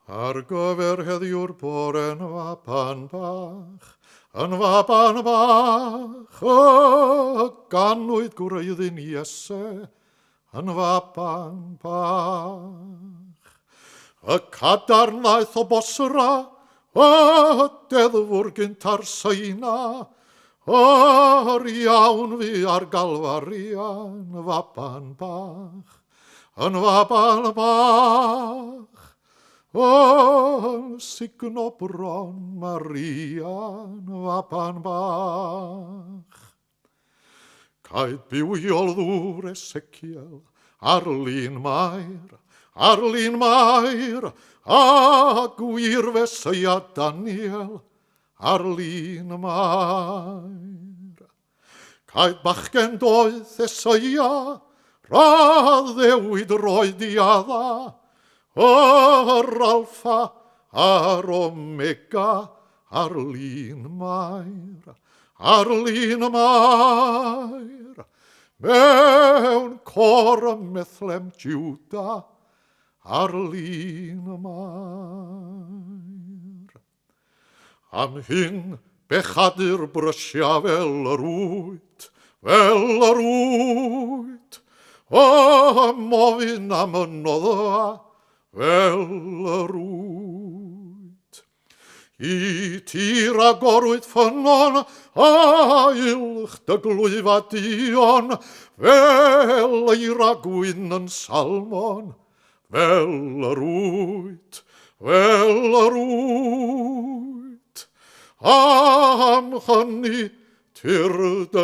Ar gyfer heddiw'r bore yn fapan bach, o ganwyd gwreiddyn Iese yn fapan bach. Y cadarnaeth o bosra, o deddfwr gynta'r Seina, o'r iawn fi ar galfarian fapan bach, yn fapan bach. O signo bron Marian fapan bach. Caid bywiol ddŵr Esekiel ar lun Mair, a gwir fesia Daniel ar lun Mair. Caid bachgen doedd Eseia, raddewid roedd diadda, o'r alfa a'r omega ar lun Mair, mewn cor y methlem Jiwda ar lun Mair. Am hyn bechadur brysia fel yr wyt, o mofyn am y nodda fel yr wyt. I tir agorwyd ffynon a ilch dy glwyfa dion, fel eira gwyn yn salmon, fel yr wyt. Am hynny tir dy